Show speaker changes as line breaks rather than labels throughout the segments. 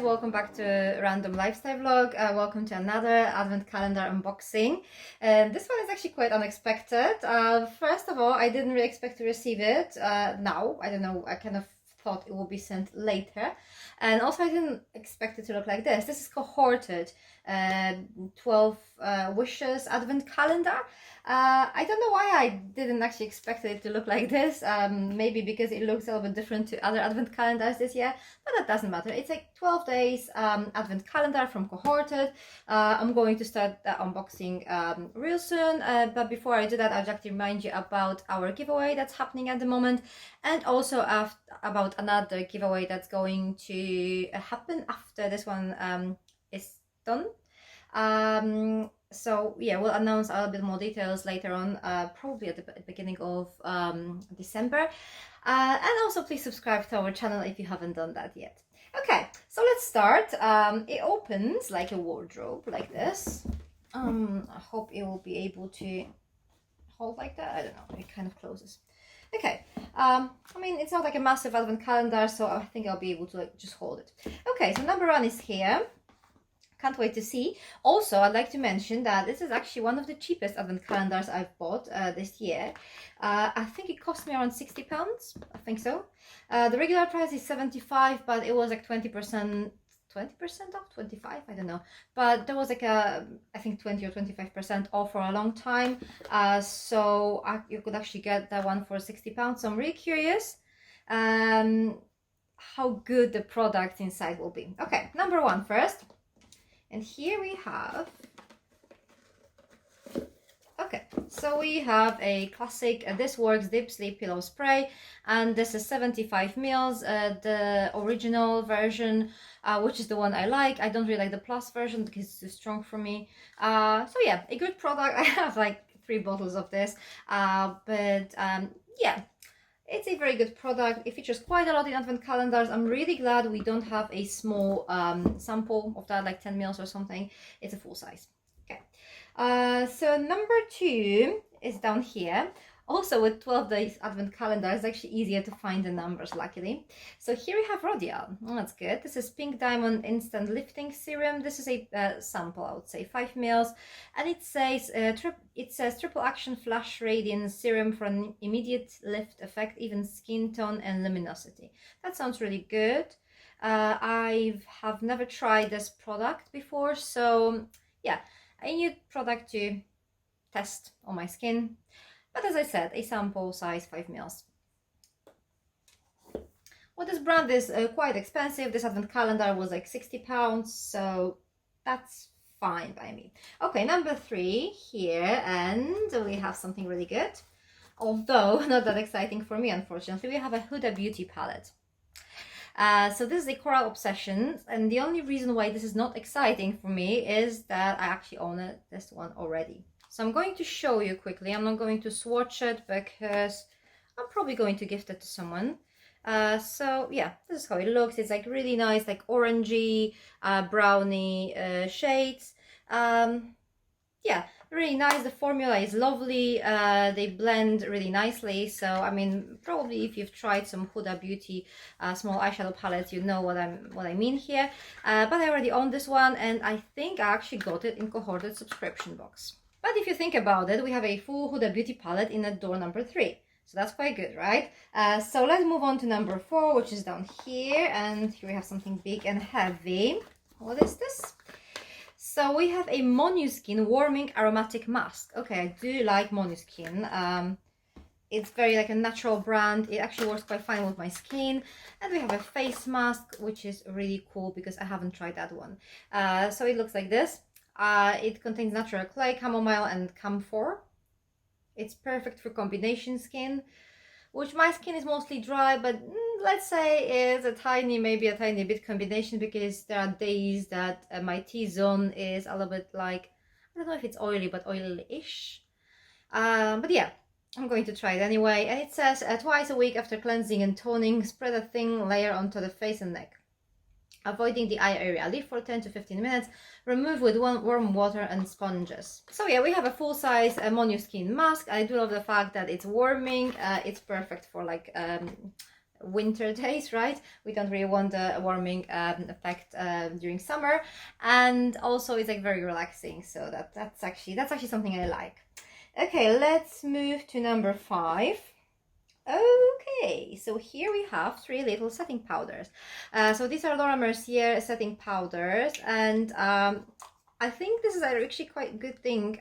welcome back to Random Lifestyle Vlog. Welcome to another advent calendar unboxing. This one is actually quite unexpected. First of all, I didn't really expect to receive it now. I don't know, I kind of thought it would be sent later. And also I didn't expect it to look like this. This is Cohorted 12 wishes advent calendar. I don't know why I didn't actually expect it to look like this. Maybe because it looks a little bit different to other advent calendars this year, but that doesn't matter. It's like 12 days advent calendar from Cohorted. I'm going to start the unboxing real soon, but before I do that, I'll just remind you about our giveaway that's happening at the moment, and also about another giveaway that's going to happen after this one is done. So yeah, we'll announce a little bit more details later on, probably at the beginning of December. And also please subscribe to our channel if you haven't done that yet. Okay, so let's start. It opens like a wardrobe, like this. I hope it will be able to hold like that. I don't know, it kind of closes. Okay, I mean, it's not like a massive advent calendar, so I think I'll be able to like just hold it. Okay, so number one is here. Can't wait to see. Also, I'd like to mention that this is actually one of the cheapest advent calendars I've bought this year. I think it cost me around £60. I think so. The regular price is 75, but it was like 20% off, 25, I don't know, but there was like a, I think 20 or 25% off for a long time, so you could actually get that one for £60. So I'm really curious how good the product inside will be. Okay, number one first. And here we have, okay, so we have a classic This Works Deep Sleep Pillow Spray, and this is 75 mils, the original version, which is the one I like. I don't really like the plus version because it's too strong for me. So yeah, a good product. I have like 3 bottles of this, yeah. It's a very good product. It features quite a lot in advent calendars. I'm really glad we don't have a small sample of that, like 10 mils or something. It's a full size. Okay. So number 2 is down here. Also with 12 days advent calendar, it's actually easier to find the numbers, luckily. So here we have RODIAL. Oh, that's good. This is Pink Diamond Instant Lifting Serum. This is a sample, I would say 5 mils. And it says, Triple Action Flash Radiance Serum for an immediate lift effect, even skin tone and luminosity. That sounds really good. I have never tried this product before, so yeah, a new product to test on my skin. But as I said, a sample size 5 mils. Well, this brand is quite expensive. This advent calendar was like £60, so that's fine by me. Okay, number 3 here, and we have something really good. Although not that exciting for me, unfortunately. We have a HUDA beauty palette. So this is a Coral Obsession, and the only reason why this is not exciting for me is that I actually own this one already. So I'm going to show you quickly. I'm not going to swatch it because I'm probably going to gift it to someone. So yeah, this is how it looks. It's like really nice, like orangey, browny shades. Yeah, really nice. The formula is lovely. They blend really nicely. So I mean, probably if you've tried some Huda Beauty small eyeshadow palettes, you know what I mean here. But I already own this one, and I think I actually got it in Cohorted subscription box. But if you think about it, we have a full Huda Beauty palette in a door number 3. So that's quite good, right? So let's move on to number 4, which is down here. And here we have something big and heavy. What is this? So we have a MONUSKIN Warming Aromatic Mask. Okay, I do like MONUSKIN. It's very like a natural brand. It actually works quite fine with my skin. And we have a face mask, which is really cool because I haven't tried that one. So it looks like this. It contains natural clay, chamomile, and camphor. It's perfect for combination skin, which my skin is mostly dry, but let's say it's maybe a tiny bit combination, because there are days that my T-zone is a little bit like, I don't know if it's oily, but oily-ish. But yeah, I'm going to try it anyway. And it says twice a week after cleansing and toning, spread a thin layer onto the face and neck, avoiding the eye area. Leave for 10 to 15 minutes. Remove with warm water and sponges. So yeah, we have a full-size MONUSKIN mask. I do love the fact that it's warming. It's perfect for like winter days, right? We don't really want the warming effect during summer, and also it's like very relaxing. So that's actually something I like. Okay, let's move to number 5. Okay, so here we have 3 little setting powders. So these are Laura Mercier setting powders, and I think this is actually quite a good thing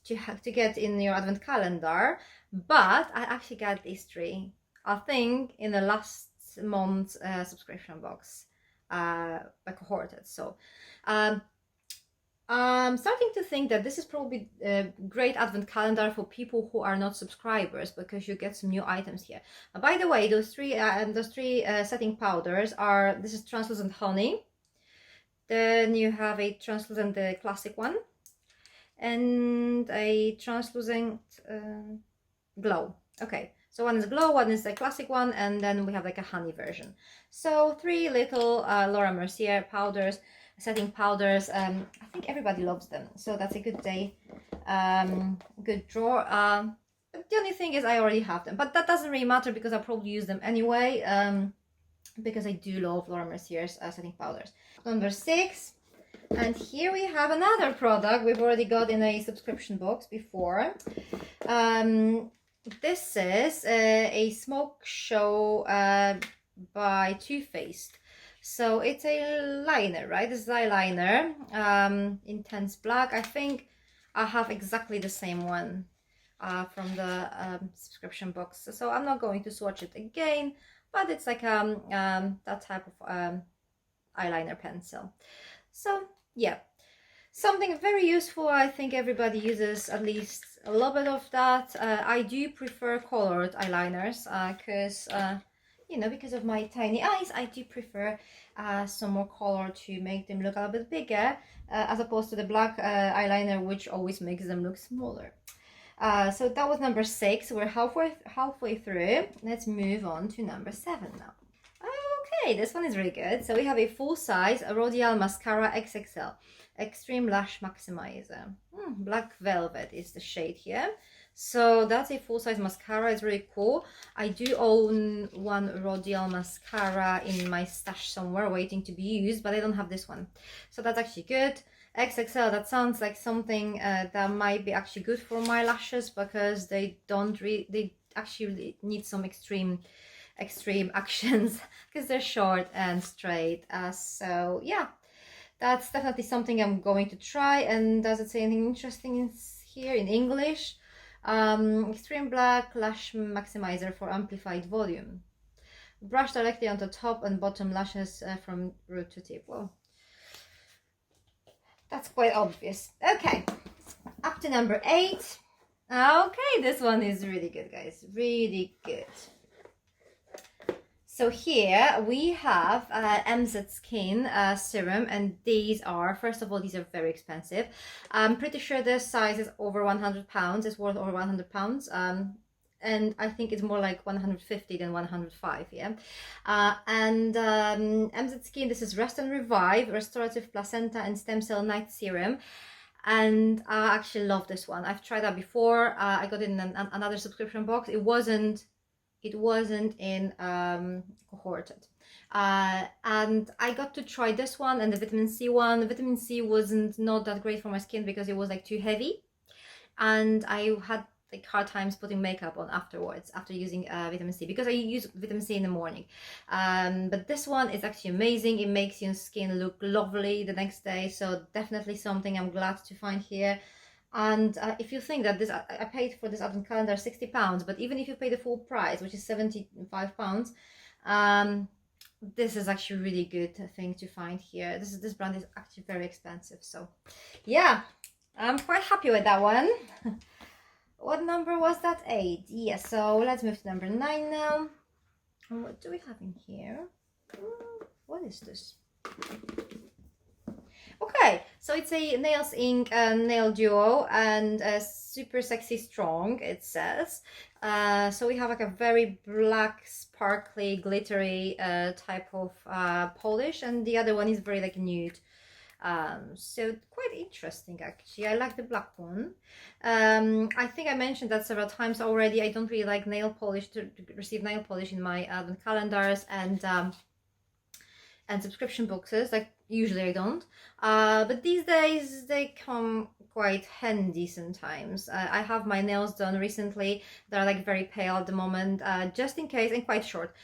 to get in your advent calendar. But I actually got these 3, I think, in the last month's subscription box by Cohorted. So I'm starting to think that this is probably a great advent calendar for people who are not subscribers, because you get some new items here. By the way, those three setting powders are, this is translucent honey, then you have a translucent the classic one, and a translucent glow. Okay, so one is glow, one is the classic one, and then we have like a honey version. So 3 little Laura Mercier powders, setting powders. I think everybody loves them, so that's a good day, good draw. But the only thing is I already have them, but that doesn't really matter because I'll probably use them anyway, because I do love Laura Mercier's setting powders. Number 6, and here we have another product we've already got in a subscription box before. This is a Smoke Show by Too Faced. So it's a liner, right? This is eyeliner, intense black. I think I have exactly the same one from the subscription box. So I'm not going to swatch it again, but it's like that type of eyeliner pencil. So yeah, something very useful. I think everybody uses at least a little bit of that. I do prefer colored eyeliners because you know, because of my tiny eyes, I do prefer some more color to make them look a little bit bigger, as opposed to the black eyeliner, which always makes them look smaller. So that was number 6. We're halfway through. Let's move on to number 7 now. Okay, this one is really good. So we have a full-size RODIAL Mascara XXL Extreme Lash Maximizer. Black Velvet is the shade here. So that's a full-size mascara. It's really cool. I do own one RODIAL mascara in my stash somewhere waiting to be used, but I don't have this one. So that's actually good. XXL, that sounds like something that might be actually good for my lashes, because they actually need some extreme actions because they're short and straight. So yeah, that's definitely something I'm going to try. And does it say anything interesting here in English? Extreme Black Lash Maximizer for amplified volume. Brush directly onto top and bottom lashes from root to tip. Well, that's quite obvious. Okay, up to number 8. Okay, this one is really good, guys. Really good. So here we have MZ Skin serum, and these are, first of all, these are very expensive. I'm pretty sure this size is over £100. It's worth over £100. And I think it's more like 150 than 105, yeah. MZ Skin, this is Rest and Revive Restorative Placenta and Stem Cell Night Serum. And I actually love this one. I've tried that before. I got it in another subscription box. It wasn't in Cohorted, and I got to try this one and the vitamin C one. The vitamin C wasn't not that great for my skin because it was like too heavy, and I had like hard times putting makeup on afterwards after using vitamin C, because I use vitamin C in the morning. But this one is actually amazing. It makes your skin look lovely the next day, so definitely something I'm glad to find here. And if you think that this, I paid for this advent calendar £60, but even if you pay the full price, which is £75, this is actually a really good thing to find here. This brand is actually very expensive, so yeah, I'm quite happy with that one. What number was that? 8. Yes, so let's move to number 9 now. And what do we have in here? What is this? Okay, so it's a Nails Inc. Nail Duo, and super sexy strong, it says. So we have like a very black, sparkly, glittery type of polish, and the other one is very like nude. So quite interesting actually. I like the black one. I think I mentioned that several times already. I don't really like nail polish to receive nail polish in my advent calendars and subscription boxes. Like usually I don't, but these days they come quite handy sometimes. I have my nails done recently. They're like very pale at the moment, just in case, and quite short,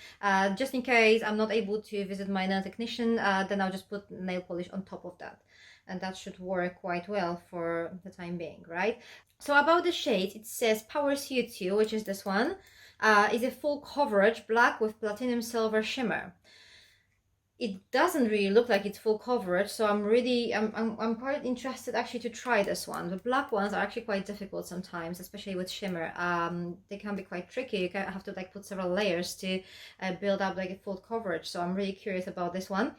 just in case I'm not able to visit my nail technician, then I'll just put nail polish on top of that, and that should work quite well for the time being, right? So about the shades, it says Power CO2, which is this one, is a full coverage black with platinum silver shimmer. It doesn't really look like it's full coverage, so I'm quite interested actually to try this one. The black ones are actually quite difficult sometimes, especially with shimmer. They can be quite tricky. You can have to like put several layers to build up like a full coverage, so I'm really curious about this one.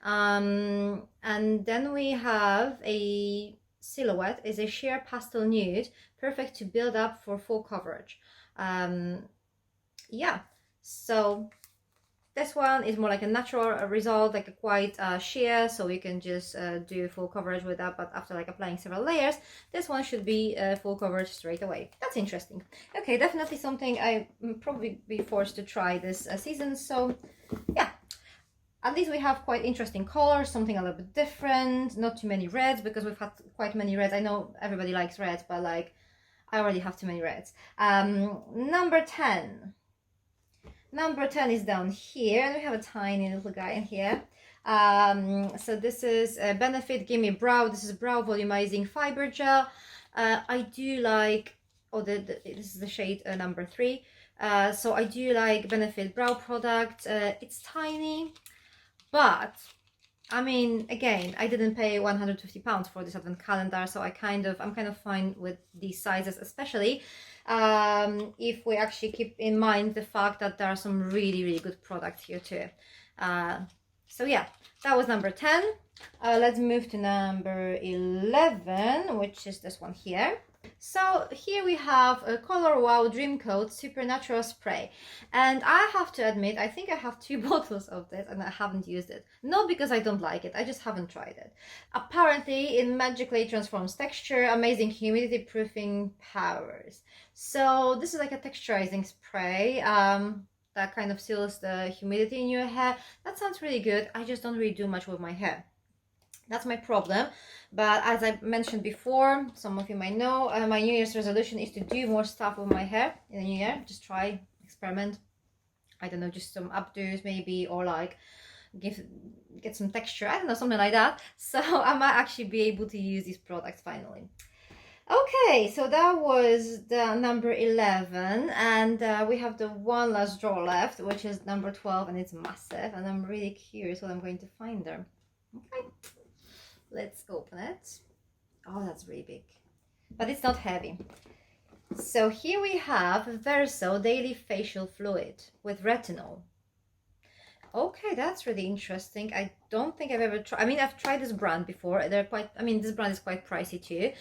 And then we have a silhouette, is a sheer pastel nude, perfect to build up for full coverage. Yeah, so this one is more like a natural result, like a quite sheer, so you can just do full coverage with that, but after like applying several layers, this one should be full coverage straight away. That's interesting. Okay, definitely something I probably be forced to try this season, so yeah. At least we have quite interesting colors, something a little bit different, not too many reds, because we've had quite many reds. I know everybody likes reds, but like, I already have too many reds. Number 10. Number 10 is down here, and we have a tiny little guy in here. So this is Benefit Gimme Brow. This is Brow Volumizing Fiber Gel. I do like, this is the shade number 3. So I do like Benefit Brow product. It's tiny, but I mean, again, I didn't pay £150 for this advent calendar, so I'm kind of fine with these sizes, especially if we actually keep in mind the fact that there are some really good products here too. So yeah, that was number 10. Let's move to number 11, which is this one here. So here we have a Color Wow Dream Coat Supernatural Spray, and I have to admit, I think I have 2 bottles of this and I haven't used it. Not because I don't like it, I just haven't tried it. Apparently it magically transforms texture, amazing humidity proofing powers. So this is like a texturizing spray that kind of seals the humidity in your hair. That sounds really good. I just don't really do much with my hair. That's my problem. But as I mentioned before, some of you might know, my New Year's resolution is to do more stuff with my hair in the new year. Just try, experiment. I don't know, just some updos maybe, or like get some texture. I don't know, something like that. So I might actually be able to use these products finally. Okay, so that was the number 11, and we have the one last drawer left, which is number 12, and it's massive, and I'm really curious what I'm going to find there. Okay. Let's open it. Oh, that's really big, but it's not heavy. So here we have VERSO Daily Facial Fluid with retinol. Okay, that's really interesting. I don't think I've ever tried. I mean, I've tried this brand before. They're quite, I mean, this brand is quite pricey too.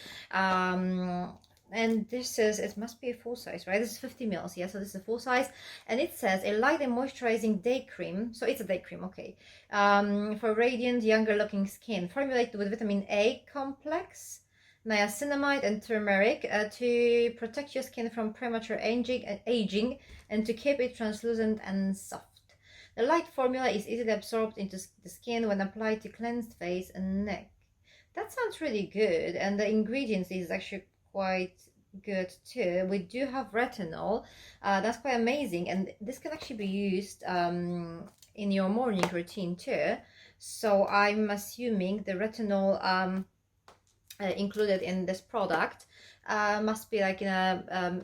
And this is, it must be a full size, right? This is 50 mils, yeah, so this is a full size. And it says a light and moisturizing day cream. So it's a day cream, okay. For radiant, younger looking skin. Formulated with vitamin A complex, niacinamide and turmeric to protect your skin from premature aging and to keep it translucent and soft. The light formula is easily absorbed into the skin when applied to cleansed face and neck. That sounds really good, and the ingredients is actually quite good too. We do have retinol. That's quite amazing, and this can actually be used in your morning routine too. So I'm assuming the retinol included in this product must be like in a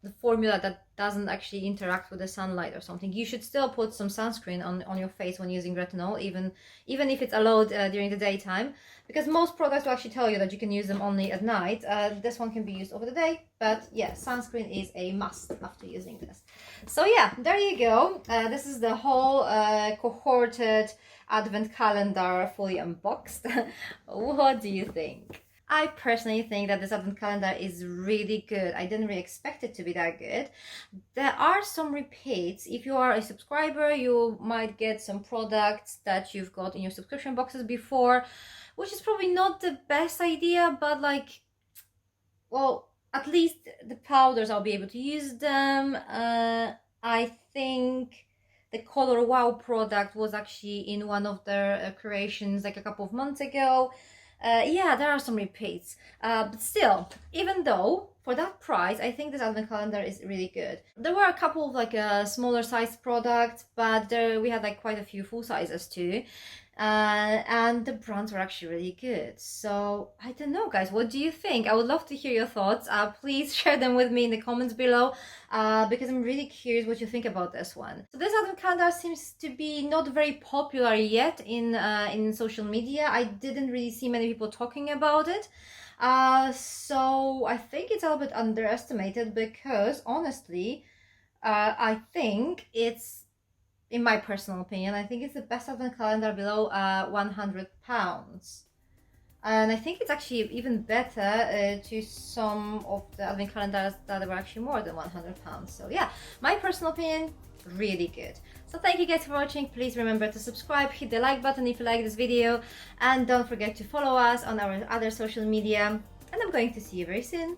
the formula that doesn't actually interact with the sunlight or something. You should still put some sunscreen on your face when using retinol, even if it's allowed during the daytime, because most products will actually tell you that you can use them only at night. This one can be used over the day, but yeah, sunscreen is a must after using this. So yeah, there you go. This is the whole Cohorted advent calendar fully unboxed. What do you think? I personally think that this advent calendar is really good. I didn't really expect it to be that good. There are some repeats. If you are a subscriber, you might get some products that you've got in your subscription boxes before, which is probably not the best idea, but like, well, at least the powders, I'll be able to use them. I think the Color Wow product was actually in one of their creations like a couple of months ago. Yeah, there are some repeats, but still, even though for that price, I think this advent calendar is really good. There were a couple of like smaller sized products, but we had like quite a few full sizes too. And the brands were actually really good. So I don't know, guys, what do you think? I would love to hear your thoughts. Please share them with me in the comments below, because I'm really curious what you think about this one. So this advent calendar seems to be not very popular yet in social media. I didn't really see many people talking about it. So I think it's a little bit underestimated, because honestly, I think it's, in my personal opinion, I think it's the best advent calendar below £100. And I think it's actually even better to some of the advent calendars that were actually more than £100. So yeah, my personal opinion, really good. So thank you guys for watching. Please remember to subscribe, hit the like button if you like this video, and don't forget to follow us on our other social media. And I'm going to see you very soon.